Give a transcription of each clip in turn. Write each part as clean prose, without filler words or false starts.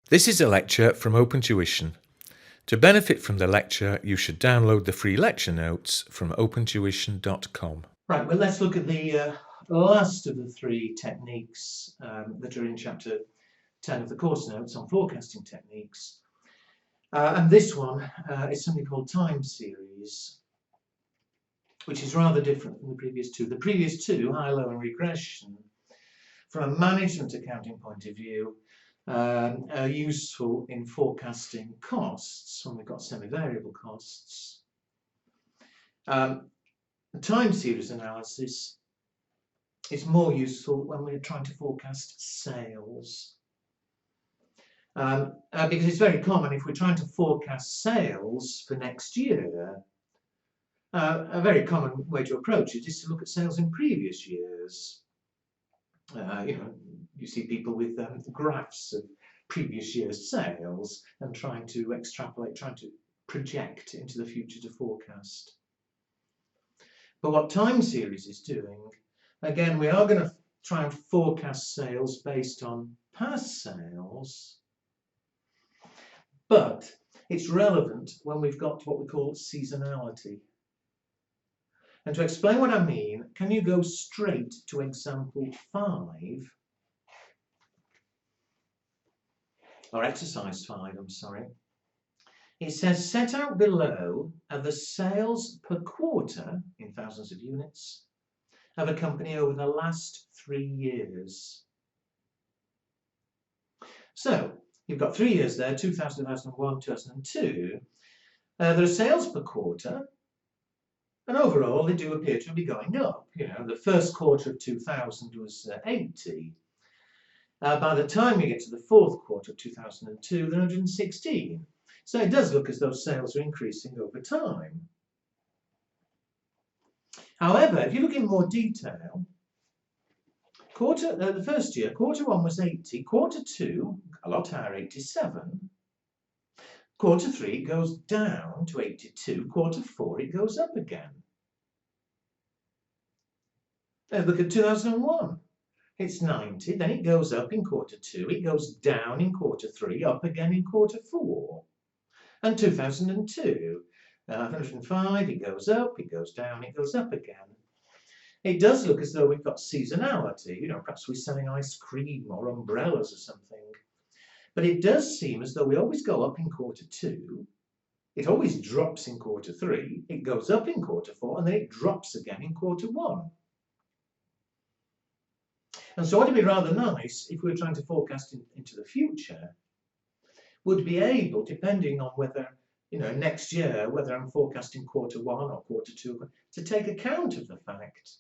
This is a lecture from Open Tuition. To benefit from the lecture, you should download the free lecture notes from opentuition.com. Right, well, let's look at the last of the three techniques that are in chapter 10 of the course notes on forecasting techniques. And this one is something called time series, which is rather different from the previous two. The previous two, high-low and regression, from a management accounting point of view, are useful in forecasting costs when we've got semi-variable costs. Time series analysis is more useful when we're trying to forecast sales. Because it's very common if we're trying to forecast sales for next year, a very common way to approach it is to look at sales in previous years. You see people with graphs of previous year's sales and trying to extrapolate, trying to project into the future to forecast. But what time series is doing, again, we are going to try and forecast sales based on past sales, but it's relevant when we've got what we call seasonality. And to explain what I mean, can you go straight to example 5, or exercise 5, I'm sorry. It says, set out below are the sales per quarter in thousands of units of a company over the last 3 years. So you've got 3 years there, 2000, 2001, 2002. There are sales per quarter, and overall they do appear to be going up. The first quarter of 2000 was 80. By the time we get to the fourth quarter of 2002, they're 116. So it does look as though sales are increasing over time. However, if you look in more detail, the first year, quarter 1 was 80, quarter 2, a lot higher, 87. Quarter 3 it goes down to 82, quarter 4 it goes up again. Now look at 2001. It's 90, then it goes up in quarter 2, it goes down in quarter 3, up again in quarter 4. And 2002, 105, it goes up, it goes down, it goes up again. It does look as though we've got seasonality, perhaps we're selling ice cream or umbrellas or something. But it does seem as though we always go up in quarter 2, it always drops in quarter 3, it goes up in quarter 4, and then it drops again in quarter 1. And so what would be rather nice if we were trying to forecast into the future, would be able, depending on whether, next year, whether I'm forecasting quarter 1 or quarter 2, to take account of the fact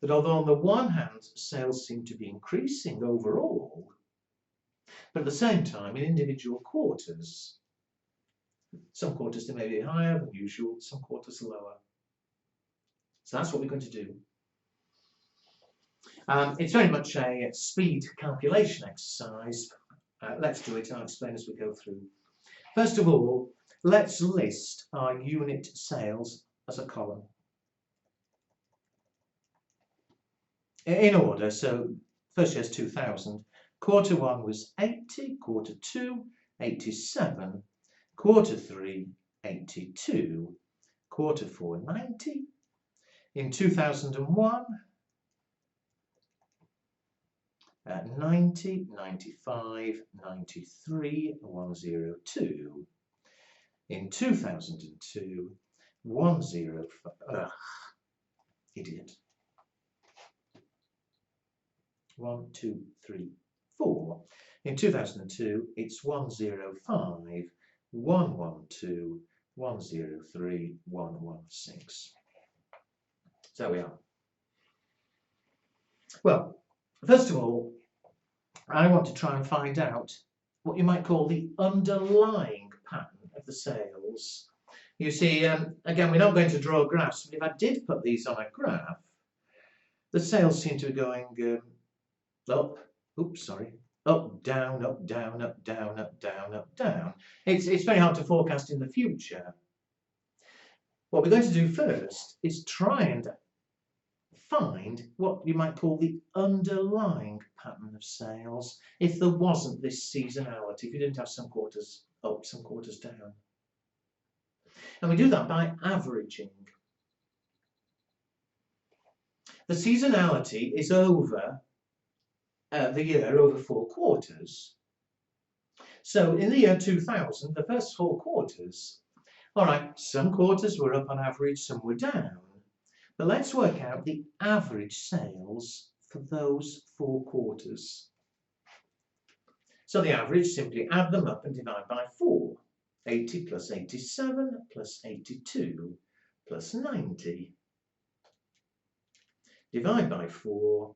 that although on the one hand sales seem to be increasing overall, but at the same time in individual quarters, some quarters they may be higher than usual, some quarters lower. So that's what we're going to do. It's very much a speed calculation exercise. Let's do it, and I'll explain as we go through. First of all, let's list our unit sales as a column. In order, so first year's 2000, quarter 1 was 80, quarter 2, 87, quarter 3, 82, quarter 4, 90. In 2001, 90, 95, 93, 102. In 2002, 105, idiot. 1, 2, 3, 4. In 2002, it's 105, 112, 103, 116. So there we are. Well, first of all, I want to try and find out what you might call the underlying pattern of the sales. You see, again, we're not going to draw graphs, but if I did put these on a graph, the sales seem to be going up, up, down, up, down, up, down, up, down, up, down. It's very hard to forecast in the future. What we're going to do first is try and find what you might call the underlying pattern of sales if there wasn't this seasonality, if you didn't have some quarters up, some quarters down. And we do that by averaging. The seasonality is over the year, over 4 quarters. So in the year 2000, the first 4 quarters, all right, some quarters were up on average, some were down. But let's work out the average sales for those 4 quarters. So the average, simply add them up and divide by 4. 80 plus 87 plus 82 plus 90. Divide by 4,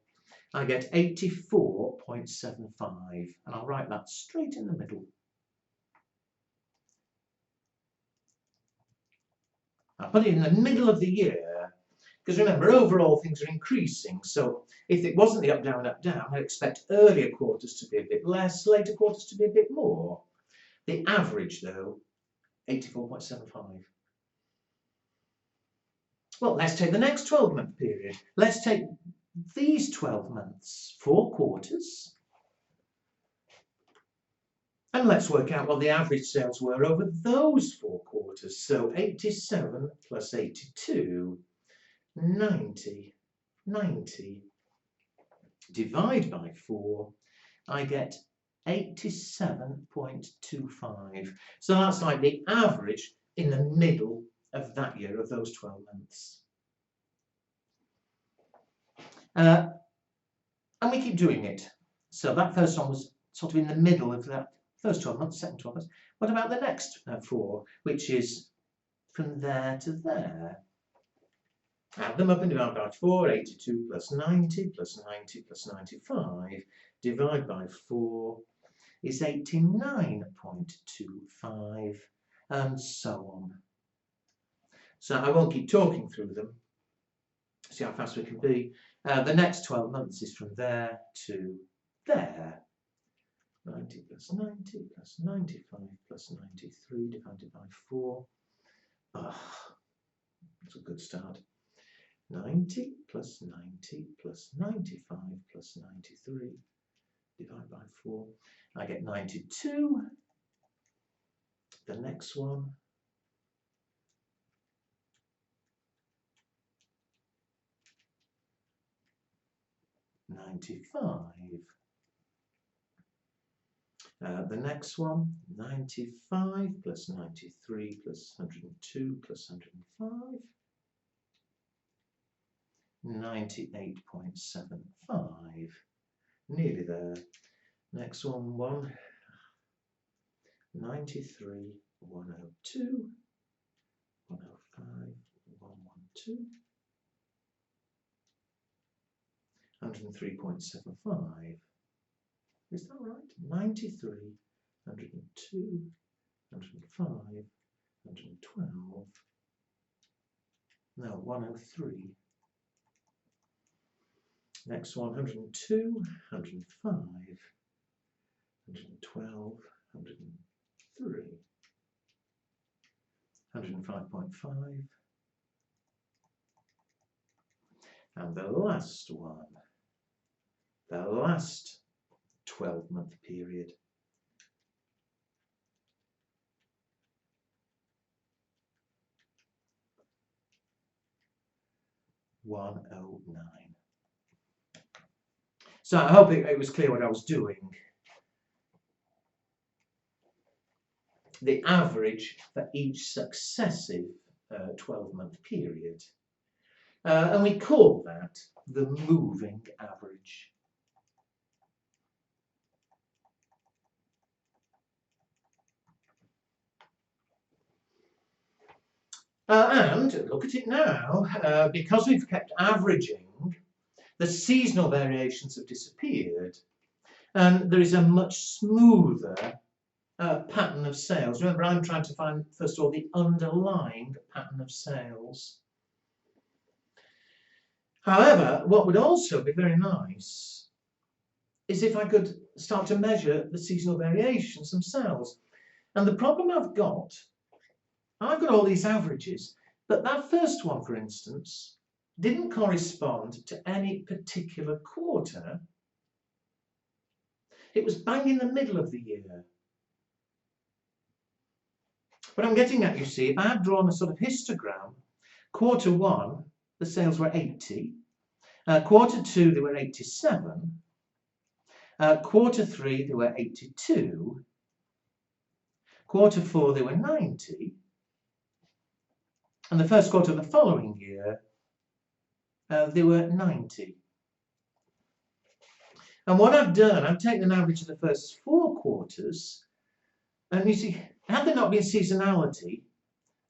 I get 84.75, and I'll write that straight in the middle. I'll put it in the middle of the year, because remember, overall things are increasing, so if it wasn't the up, down, I'd expect earlier quarters to be a bit less, later quarters to be a bit more. The average, though, 84.75. Well, let's take the next 12-month period. Let's take these 12 months, 4 quarters, and let's work out what the average sales were over those 4 quarters. So 87 plus 82, 90, 90. Divide by 4, I get 87.25. So that's like the average in the middle of that year, of those 12 months. And we keep doing it. So that first one was sort of in the middle of that first 12 months, second 12 months. What about the next 4, which is from there to there? Add them up and divide by 4, 82 plus 90 plus 90 plus 95. Divide by 4 is 89.25, and so on. So I won't keep talking through them. See how fast we can be. The next 12 months is from there to there. 90 plus 90 plus 95 plus 93 divided by 4. That's a good start. 90 plus 90 plus 95 plus 93 divided by 4. I get 92. The next one. 95. The next one, 95 plus 93 plus 102 plus 105. 98.75. Nearly there. Next one, 93, 102, 105, 112. 103.75. Is that right? 93, 102, 105, 112. No, 103. Next one, 102, 105, 112, 103. 105.5. And the last one, the last 12-month period. 109. So I hope it was clear what I was doing. The average for each successive 12-month period. And we call that the moving average. And look at it now, because we've kept averaging, the seasonal variations have disappeared, and there is a much smoother pattern of sales. Remember, I'm trying to find, first of all, the underlying pattern of sales. However, what would also be very nice is if I could start to measure the seasonal variations themselves. And the problem I've got all these averages, but that first one, for instance, didn't correspond to any particular quarter. It was bang in the middle of the year. What I'm getting at, you see, if I had drawn a sort of histogram, quarter 1, the sales were 80. Quarter 2, they were 87. Quarter 3, they were 82. Quarter 4, they were 90. And the first quarter of the following year, they were 90. And what I've done, I've taken an average of the first 4 quarters, and you see, had there not been seasonality,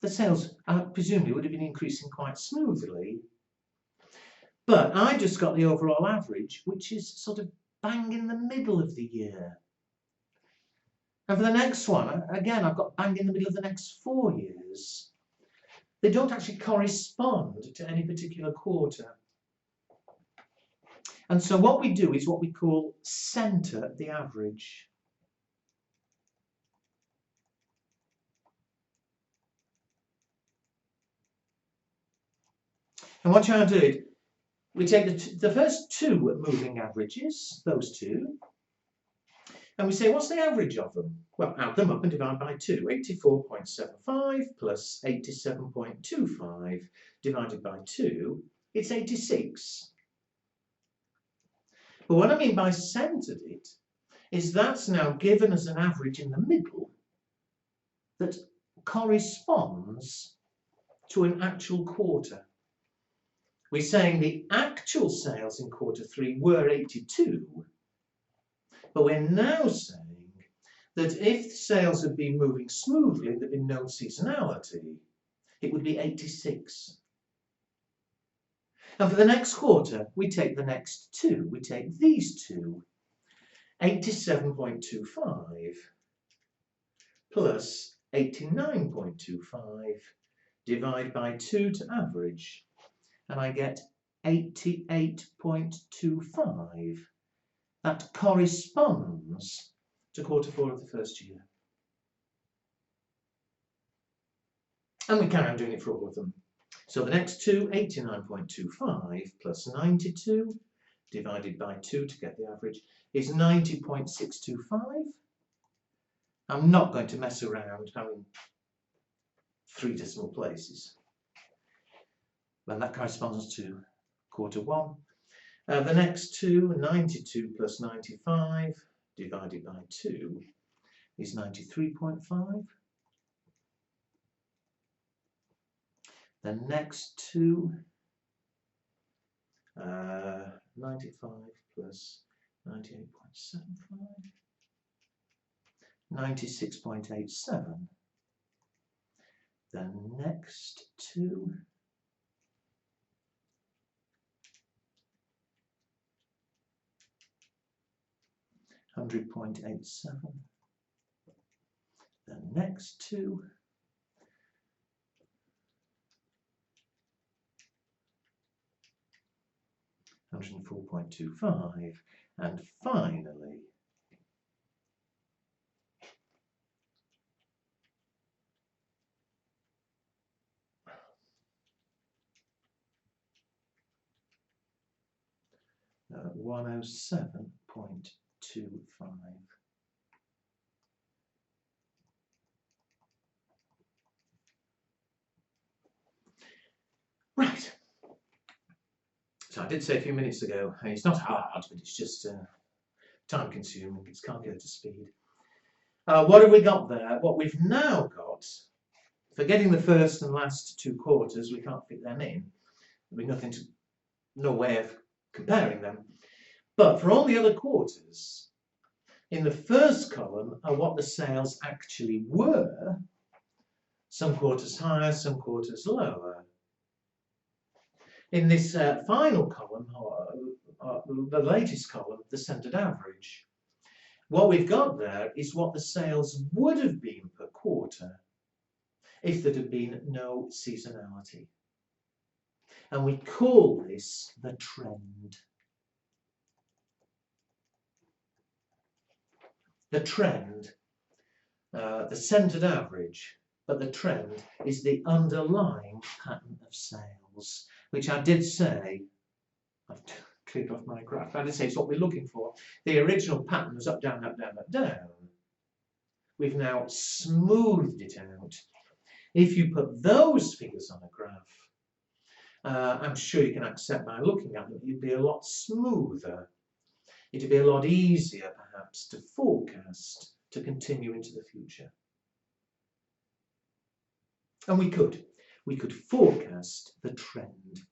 the sales presumably would have been increasing quite smoothly. But I just got the overall average, which is sort of bang in the middle of the year. And for the next one, again, I've got bang in the middle of the next 4 years. They don't actually correspond to any particular quarter. And so what we do is what we call centre the average. And what I did, we take the first 2 moving averages, those 2, and we say, what's the average of them? Well, add them up and divide by 2. 84.75 plus 87.25 divided by 2, it's 86. But what I mean by centred it is that's now given as an average in the middle that corresponds to an actual quarter. We're saying the actual sales in quarter 3 were 82, but we're now saying that if sales had been moving smoothly and there'd been no seasonality, it would be 86. And for the next quarter, we take the next 2. We take these 2, 87.25 plus 89.25, divide by 2 to average, and I get 88.25. That corresponds to quarter 4 of the first year. And we carry on doing it for all of them. So the next 2, 89.25 plus 92 divided by 2 to get the average is 90.625. I'm not going to mess around having 3 decimal places. Then that corresponds to quarter 1. The next 2, 92 plus 95 divided by 2 is 93.5. The next 2, 95 plus 98.75, 96.87. The next 2, 100.87. The next 2, 104.25, and finally uh, 107.25. Right. So I did say a few minutes ago, it's not hard, but it's just time consuming, it's calculator speed. What have we got there? What we've now got, forgetting the first and last 2 quarters, we can't fit them in. There'll be no way of comparing them. But for all the other quarters, in the first column are what the sales actually were. Some quarters higher, some quarters lower. In this final column, the latest column, the centred average, what we've got there is what the sales would have been per quarter if there had been no seasonality. And we call this the trend. The trend, the centred average, but the trend is the underlying pattern of sales. which I did say, I've cleared off my graph, I did say it's what we're looking for. The original pattern was up, down, up, down, up, down. We've now smoothed it out. If you put those figures on a graph, I'm sure you can accept by looking at them, you'd be a lot smoother. It'd be a lot easier, perhaps, to forecast to continue into the future. And we could forecast the trend.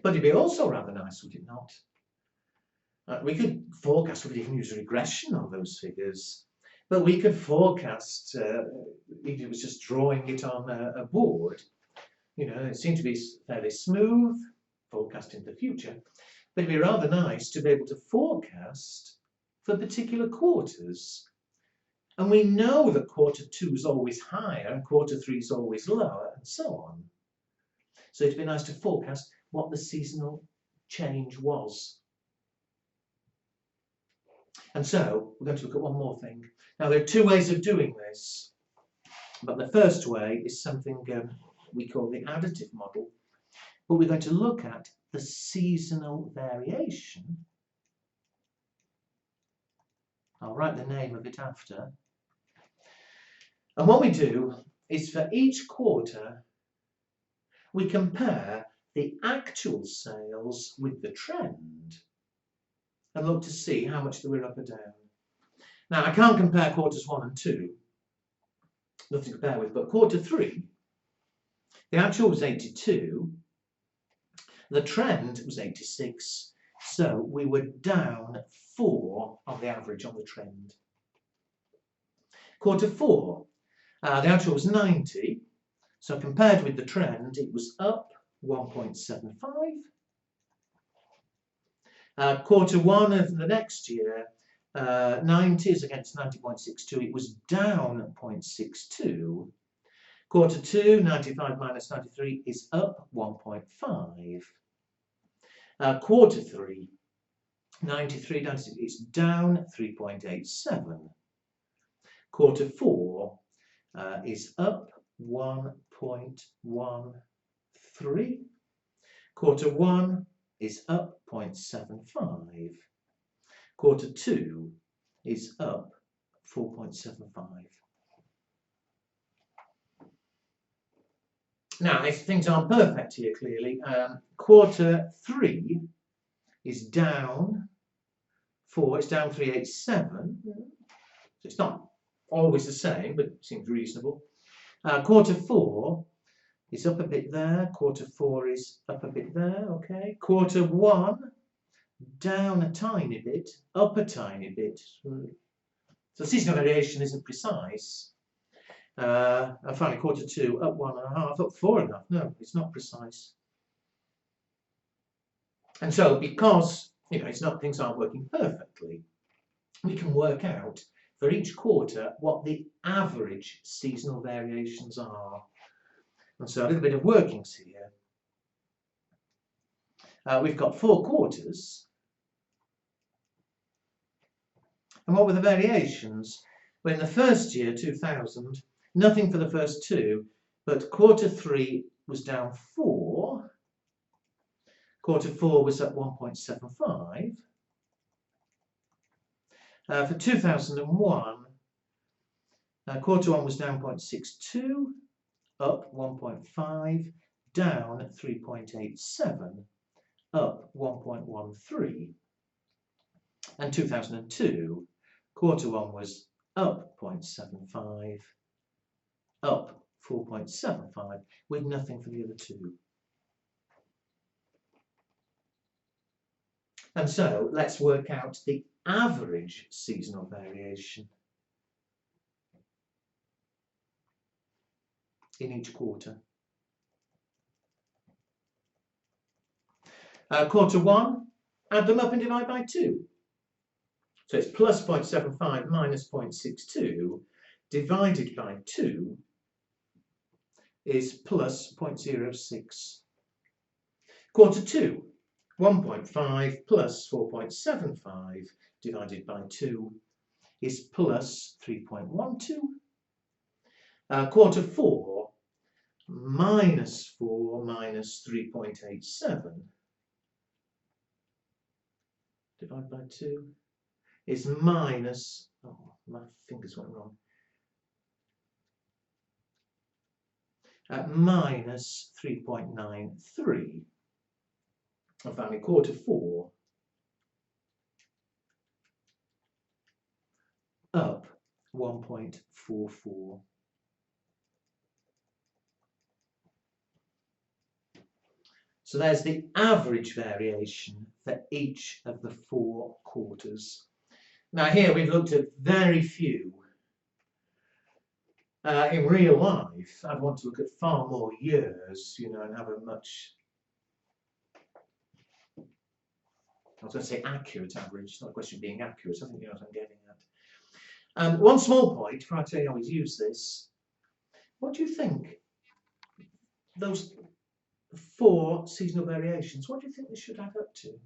But it'd be also rather nice, would it not? We could forecast, we could even use regression on those figures, but we could forecast, if it was just drawing it on a board, you know, it seemed to be fairly smooth, forecasting the future, but it'd be rather nice to be able to forecast for particular quarters. And we know that quarter 2 is always higher and quarter 3 is always lower, and so on. So it'd be nice to forecast what the seasonal change was. And so we're going to look at one more thing. Now, there are two ways of doing this, but the first way is something we call the additive model. But we're going to look at the seasonal variation. I'll write the name of it after. And what we do is for each quarter, we compare the actual sales with the trend and look to see how much they were up or down. Now, I can't compare quarters 1 and 2, nothing to compare with, but quarter 3, the actual was 82, the trend was 86, so we were down 4 on the average on the trend. Quarter 4, the actual was 90, so compared with the trend, it was up 1.75. Quarter 1 of the next year, 90 is against 90.62, it was down 0.62. Quarter 2, 95 minus 93 is up 1.5. Quarter 3, 93, 96, it's down 3.87. Quarter 4 is up 1.13. Quarter 1 is up 0.75. Quarter 2 is up 4.75. Now, if things aren't perfect here, clearly, quarter 3 is down 4, it's down 387. So it's not always the same, but it seems reasonable. Quarter 4 is up a bit there, quarter 4 is up a bit there, okay. Quarter 1, down a tiny bit, up a tiny bit. So seasonal variation isn't precise. And finally, quarter 2, up 1.5, up 4.5. No, it's not precise. And so, because it's not, things aren't working perfectly, we can work out for each quarter what the average seasonal variations are. And so, a little bit of workings here. We've got 4 quarters. And what were the variations? Well, in the first year, 2000, nothing for the first 2, but quarter 3 was down 4. Quarter 4 was up 1.75. For 2001, quarter 1 was down 0.62, up 1.5, down 3.87, up 1.13. And 2002, quarter 1 was up 0.75, up 4.75, with nothing for the other 2. And so let's work out the average seasonal variation in each quarter. Quarter 1, add them up and divide by 2. So it's plus 0.75 minus 0.62 divided by 2 is plus 0.06. Quarter 2, 1.5 plus 4.75 divided by 2 is plus 3.12. Quarter 4, minus 4 minus 3.87 divided by 2 is minus, oh, my fingers went wrong, minus 3.93. And finally, quarter 4 up 1.44. So there's the average variation for each of the 4 quarters. Now here we've looked at very few. In real life, I'd want to look at far more years, you know, and have a much, I was going to say accurate average. It's not a question of being accurate, I think you know what I'm getting at. One small point, before I tell you how we use this, what do you think? Those 4 seasonal variations, what do you think they should add up to?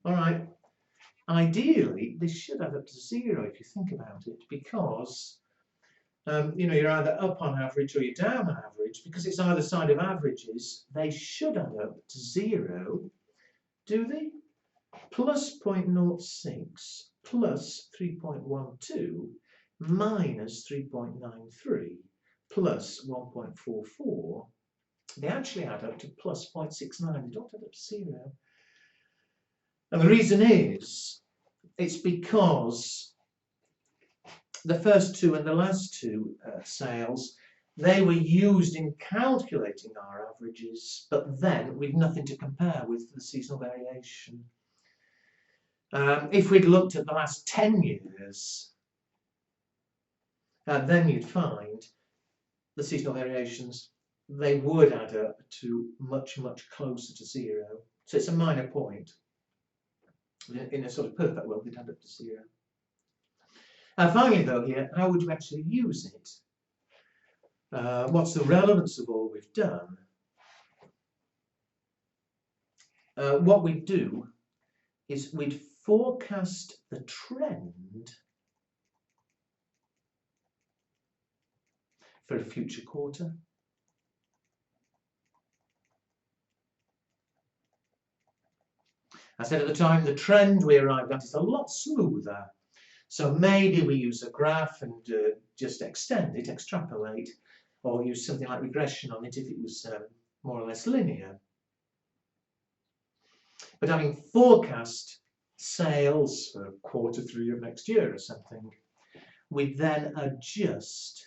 All right, ideally, this should add up to 0 if you think about it, because you know, you're either up on average or you're down on average. Because it's either side of averages, they should add up to 0, do they? Plus 0.06 plus 3.12 minus 3.93 plus 1.44, they actually add up to plus 0.69. They don't add up to 0. And the reason is, it's because the first 2 and the last 2 sales, they were used in calculating our averages, but then with nothing to compare with for the seasonal variation. If we'd looked at the last 10 years, then you'd find the seasonal variations, they would add up to much, much closer to 0. So it's a minor point. In a sort of perfect world, they'd add up to 0. Finally, though, here, how would you actually use it? What's the relevance of all we've done? What we'd do is we'd forecast the trend for a future quarter. I said at the time, the trend we arrived at is a lot smoother. So maybe we use a graph and just extend it, extrapolate, or use something like regression on it if it was more or less linear. But having forecast sales for quarter 3 of next year or something, we then adjust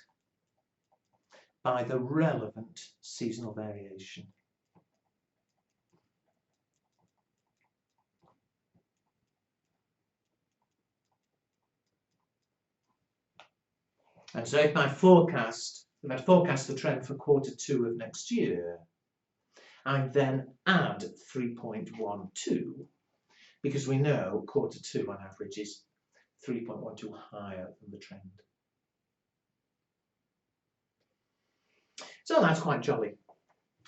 by the relevant seasonal variation. And so if I forecast the trend for quarter 2 of next year, I then add 3.12, because we know quarter 2 on average is 3.12 higher than the trend. So that's quite jolly.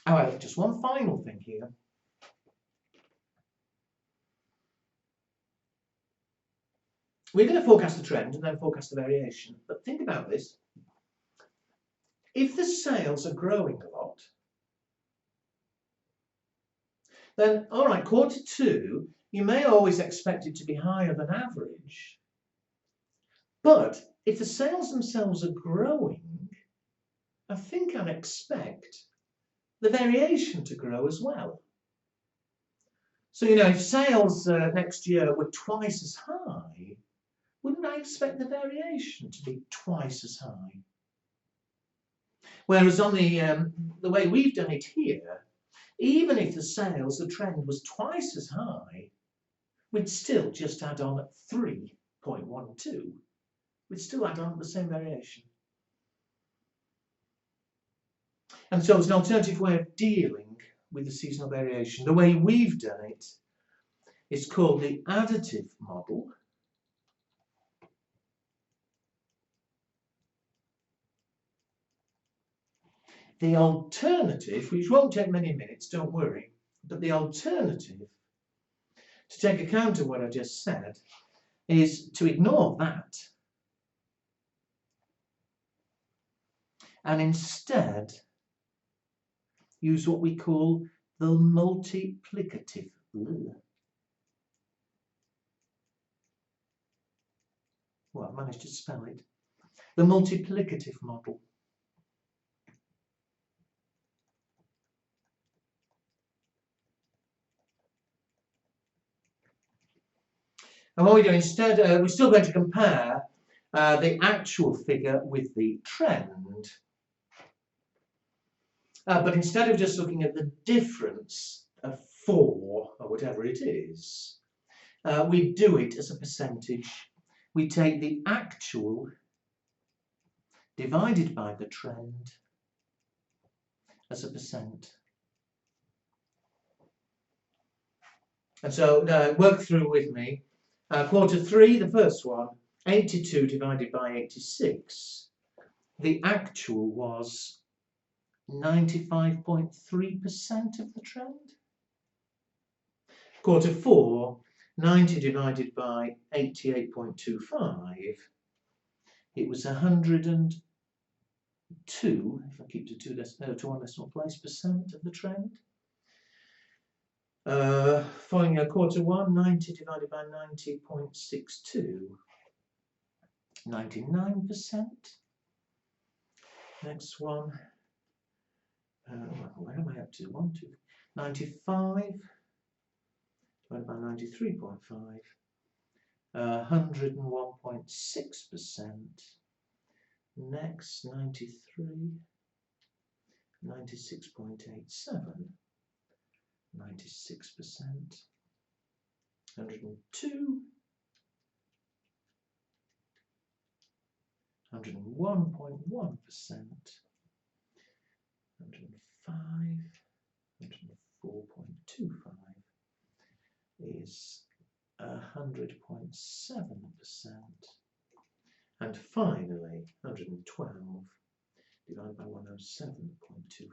However, just one final thing here. We're going to forecast the trend and then forecast the variation. But think about this. If the sales are growing a lot, then, all right, quarter 2, you may always expect it to be higher than average. But if the sales themselves are growing, I think I'd expect the variation to grow as well. So, you know, if sales next year were twice as high, wouldn't I expect the variation to be twice as high? Whereas on the way we've done it here, even if the trend was twice as high, we'd still just add on 3.12. We'd still add on the same variation. And so it's an alternative way of dealing with the seasonal variation. The way we've done it is called the additive model. The alternative, which won't take many minutes, don't worry, but the alternative, to take account of what I just said, is to ignore that and instead use what we call the multiplicative. Well, I've managed to spell it. The multiplicative model. And what we do instead, we're still going to compare the actual figure with the trend. But instead of just looking at the difference of 4, or whatever it is, we do it as a percentage. We take the actual divided by the trend as a percent. And so work through with me. Quarter 3, the first one, 82 divided by 86. The actual was 95.3% of the trend. Quarter 4, 90 divided by 88.25. It was 102, if I keep to one decimal place, percent of the trend. Following quarter 1, 90 divided by 90.62. 99%. Next one. Where am I up to? 95 divided by 93.5. 101.6%. Next, 93. 96.87. 96%. 102. 101.1%. 105. 104.25 is 100.7%. And finally, 112 divided by 107.25.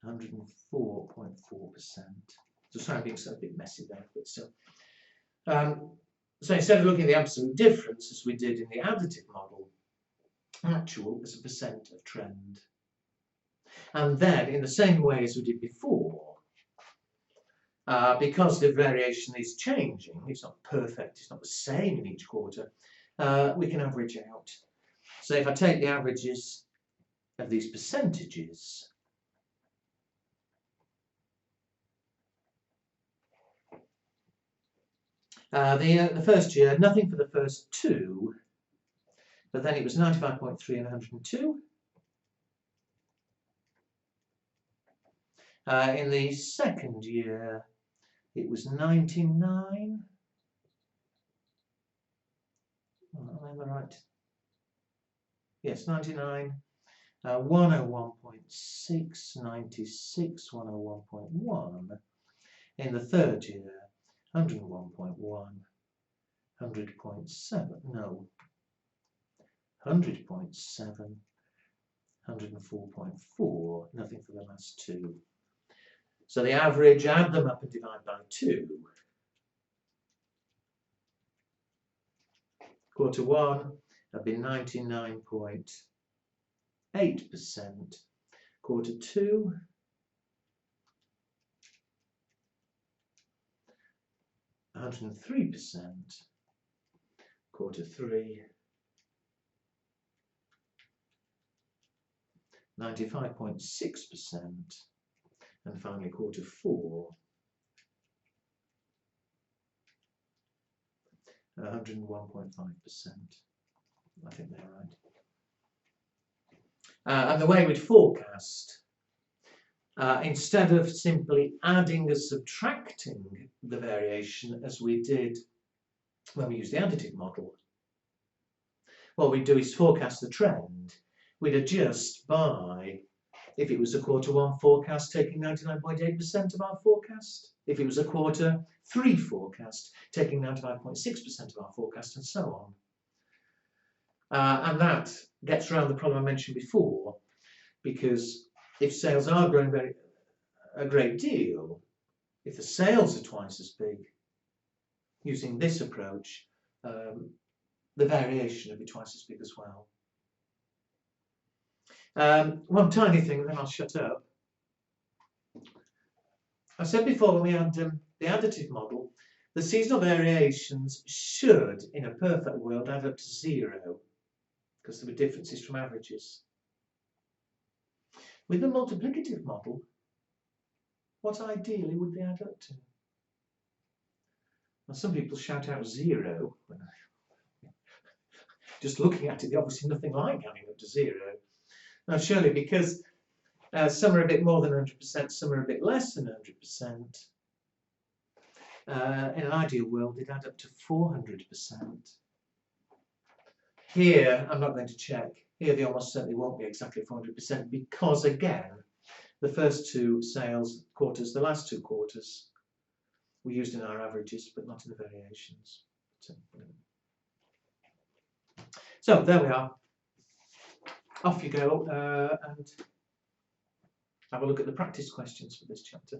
104.4%. So sorry, I'm being a bit messy there, but still. So instead of looking at the absolute difference as we did in the additive model, actual is a percent of trend. And then, in the same way as we did before, because the variation is changing, it's not perfect, it's not the same in each quarter, we can average out. So if I take the averages of these percentages, the first year, nothing for the first 2, but then it was 95.3 and 102. In the second year, it was 99. Am I right? Yes, 99. 101.6, 96, 101.1. In the third year, 101.1, 100.7, no, 100.7, 104.4, nothing for the last 2. So the average, add them up and divide by 2. Quarter 1 have been 99.8%. Quarter 2, 103%. Quarter 3, 95.6%. And finally, quarter 4, 101.5%. I think they're right. And the way we'd forecast, instead of simply adding or subtracting the variation as we did when we used the additive model, what we'd do is forecast the trend. We'd adjust by, if it was a quarter 1 forecast, taking 99.8% of our forecast. If it was a quarter 3 forecast, taking 95.6% of our forecast, and so on. And that gets around the problem I mentioned before, because if sales are growing a great deal, if the sales are twice as big, using this approach, the variation will be twice as big as well. One tiny thing, and then I'll shut up. I said before when we had the additive model, the seasonal variations should, in a perfect world, add up to 0 because there were differences from averages. With the multiplicative model, what ideally would they add up to? Now, some people shout out 0. Just looking at it, they're obviously nothing like adding up to 0. Now, surely because some are a bit more than 100%, some are a bit less than 100%. In an ideal world, they'd add up to 400%. Here, I'm not going to check. Here, they almost certainly won't be exactly 400% because, again, the first 2 sales quarters, the last 2 quarters, were used in our averages, but not in the variations. So there we are. Off you go and have a look at the practice questions for this chapter.